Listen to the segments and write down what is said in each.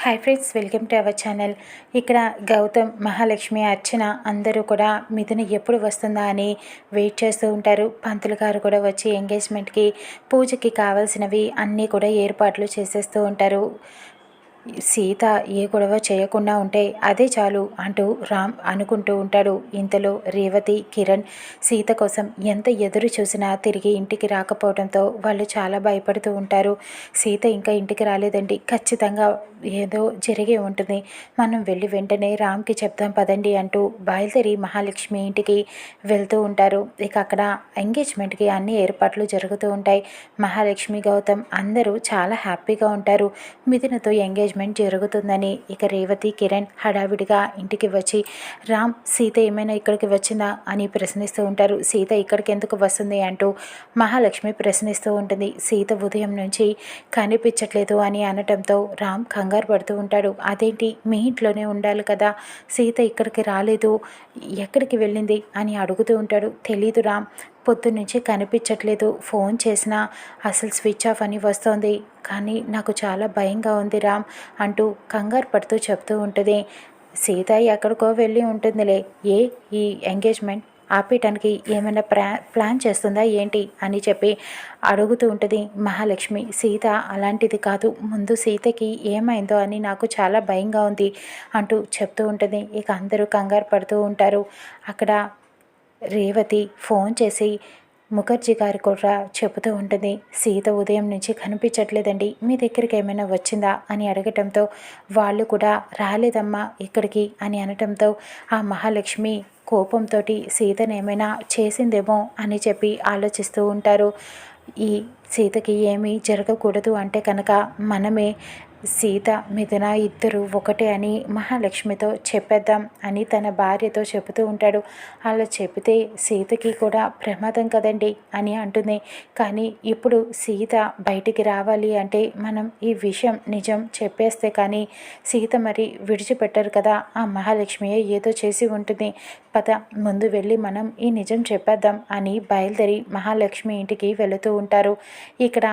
Hi friends, welcome to our channel. ఇక్కడ గౌతమ్, మహాలక్ష్మి, అర్చన అందరూ కూడా మిథున ఎప్పుడు వస్తుందా అని వెయిట్ చేస్తూ ఉంటారు. పంతులు గారు కూడా వచ్చి ఎంగేజ్మెంట్కి, పూజకి కావాల్సినవి అన్నీ కూడా ఏర్పాట్లు చేసేస్తూ ఉంటారు. సీత ఏ గొడవ చేయకుండా ఉంటే అదే చాలు అంటూ రామ్ అనుకుంటూ ఉంటాడు. ఇంతలో రేవతి, కిరణ్ సీత కోసం ఎంత ఎదురు చూసినా తిరిగి ఇంటికి రాకపోవడంతో వాళ్ళు చాలా భయపడుతూ ఉంటారు. సీత ఇంకా ఇంటికి రాలేదండి, ఖచ్చితంగా ఏదో జరిగే ఉంటుంది, మనం వెళ్ళి వెంటనే రామ్కి చెప్దాం పదండి అంటూ బయలుదేరి మహాలక్ష్మి ఇంటికి వెళ్తూ ఉంటారు. ఇక అక్కడ ఎంగేజ్మెంట్కి అన్ని ఏర్పాట్లు జరుగుతూ ఉంటాయి. మహాలక్ష్మి, గౌతమ్ అందరూ చాలా హ్యాపీగా ఉంటారు. మిథునతో ఎంగేజ్మెంట్ జరుగుతుందని. ఇక రేవతి, కిరణ్ హడావిడిగా ఇంటికి వచ్చి రామ్, సీత ఏమైనా ఇక్కడికి వచ్చిందా అని ప్రశ్నిస్తూ ఉంటారు. సీత ఇక్కడికి ఎందుకు వస్తుంది అంటూ మహాలక్ష్మి ప్రశ్నిస్తూ ఉంటుంది. సీత ఉదయం నుంచి కనిపించట్లేదు అని అనటంతో రామ్ కంగారు పడుతూ ఉంటాడు. అదేంటి, మీ ఇంట్లోనే ఉండాలి కదా, సీత ఇక్కడికి రాలేదు, ఎక్కడికి వెళ్ళింది అని అడుగుతూ ఉంటాడు. తెలీదు రామ్, పొద్దున్నుంచి కనిపించట్లేదు, ఫోన్ చేసినా అసలు స్విచ్ ఆఫ్ అని వస్తోంది, కానీ నాకు చాలా భయంగా ఉంది రామ్ అంటూ కంగారు పడుతూ చెప్తూ ఉంటుంది. సీత ఎక్కడికో వెళ్ళి ఉంటుందిలే, ఈ ఎంగేజ్మెంట్ ఆపేయటానికి ఏమైనా ప్లాన్ చేస్తుందా ఏంటి అని చెప్పి అడుగుతూ ఉంటుంది మహాలక్ష్మి. సీత అలాంటిది కాదు, ముందు సీతకి ఏమైందో అని నాకు చాలా భయంగా ఉంది అంటూ చెప్తూ ఉంటుంది. ఇక అందరూ కంగారు పడుతూ ఉంటారు. అక్కడ రేవతి ఫోన్ చేసి ముఖర్జీ గారు కూడా చెబుతూ ఉంటుంది. సీత ఉదయం నుంచి కనిపించట్లేదండి, మీ దగ్గరికి ఏమైనా వచ్చిందా అని అడగటంతో వాళ్ళు కూడా రాలేదమ్మా ఇక్కడికి అని అనటంతో ఆ మహాలక్ష్మి కోపంతో సీతను ఏమైనా చేసిందేమో అని చెప్పి ఆలోచిస్తూ ఉంటారు. ఈ సీతకి ఏమీ జరగకూడదు అంటే కనుక మనమే సీత, మిథున ఇద్దరు ఒకటే అని మహాలక్ష్మితో చెప్పేద్దాం అని తన భార్యతో చెబుతూ ఉంటాడు. అలా చెబితే సీతకి కూడా ప్రమాదం కదండి అని అంటుంది. కానీ ఇప్పుడు సీత బయటికి రావాలి అంటే మనం ఈ విషయం నిజం చెప్పేస్తే కానీ సీత మరి విడిచిపెట్టరు కదా, ఆ మహాలక్ష్మియే ఏదో చేసి ఉంటుంది, పద ముందు వెళ్ళి మనం ఈ నిజం చెప్పేద్దాం అని బయలుదేరి మహాలక్ష్మి ఇంటికి వెళుతూ ఉంటారు. ఇక్కడ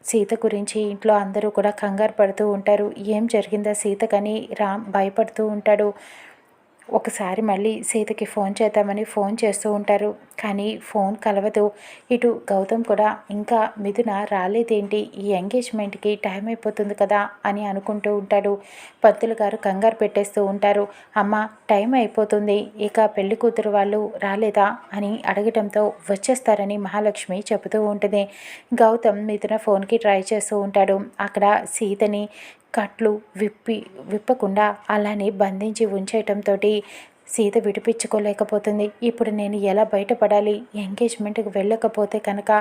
సీత గురించి ఇంట్లో అందరూ కూడా కంగారు పడుతూ ఉంటారు. ఏం జరిగిందా సీతకని రామ్ భయపడుతూ ఉంటాడు. ఒకసారి మళ్ళీ సీతకి ఫోన్ చేద్దామని ఫోన్ చేస్తూ ఉంటారు, కానీ ఫోన్ కలవదు. ఇటు గౌతమ్ కూడా ఇంకా మిథున రాలేదేంటి, ఈ ఎంగేజ్మెంట్కి టైం అయిపోతుంది కదా అని అనుకుంటూ ఉంటాడు. పంతులు గారు కంగారు పెట్టేస్తూ ఉంటారు. అమ్మ, టైం అయిపోతుంది, ఇక పెళ్లి కూతురు వాళ్ళు రాలేదా అని అడగటంతో వచ్చేస్తారని మహాలక్ష్మి చెబుతూ ఉంటుంది. గౌతమ్ మిథున ఫోన్కి ట్రై చేస్తూ ఉంటాడు. అక్కడ సీతని కట్లు విప్పకుండా అలానే బంధించి ఉంచేయటంతో సీత విడిపించుకోలేకపోతుంది. ఇప్పుడు నేను ఎలా బయటపడాలి, ఎంగేజ్మెంట్కి వెళ్ళకపోతే కనుక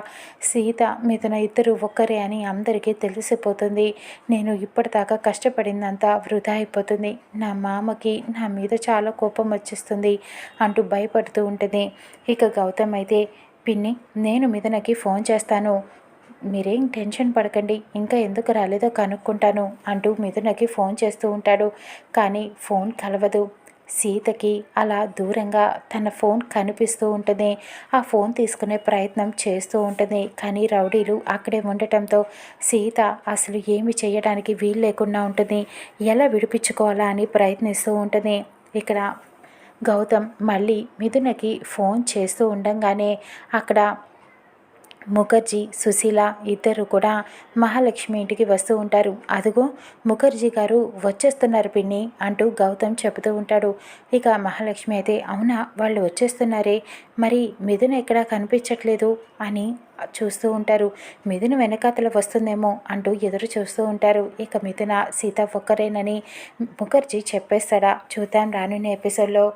సీత, మిథున ఇద్దరు ఒక్కరే అని అందరికీ తెలిసిపోతుంది, నేను ఇప్పటిదాకా కష్టపడిందంతా వృధా అయిపోతుంది, నా మామకి నా మీద చాలా కోపం వచ్చేస్తుంది అంటూ భయపడుతూ ఉంటుంది. ఇక గౌతమ్ అయితే, పిన్ని, నేను మిథునకి ఫోన్ చేస్తాను, మీరేం టెన్షన్ పడకండి, ఇంకా ఎందుకు రాలేదో కనుక్కుంటాను అంటూ మిథునకి ఫోన్ చేస్తూ ఉంటాడు. కానీ ఫోన్ కలవదు. సీతకి అలా దూరంగా తన ఫోన్ కనిపిస్తూ ఉంటుంది. ఆ ఫోన్ తీసుకునే ప్రయత్నం చేస్తూ ఉంటుంది. కానీ రౌడీలు అక్కడే ఉండటంతో సీత అసలు ఏమి చేయడానికి వీలు లేకుండా ఉంటుంది. ఎలా విడిపించుకోవాలా అని ప్రయత్నిస్తూ ఉంటుంది. ఇక్కడ గౌతమ్ మళ్ళీ మిథునకి ఫోన్ చేస్తూ ఉండంగానే అక్కడ ముఖర్జీ, సుశీల ఇద్దరు కూడా మహాలక్ష్మి ఇంటికి వస్తూ ఉంటారు. అదిగో ముఖర్జీ గారు వచ్చేస్తున్నారు పిన్ని అంటూ గౌతమ్ చెబుతూ ఉంటాడు. ఇక మహాలక్ష్మి అయితే, అవునా, వాళ్ళు వచ్చేస్తున్నారే, మరి మిథున ఎక్కడా కనిపించట్లేదు అని చూస్తూ ఉంటారు. మిథున వెనకాతల వస్తుందేమో అంటూ ఎదురు చూస్తూ ఉంటారు. ఇక మిథున, సీత ఒక్కరేనని ముఖర్జీ చెప్పేస్తాడా, చూద్దాం రానున్న ఎపిసోడ్లో.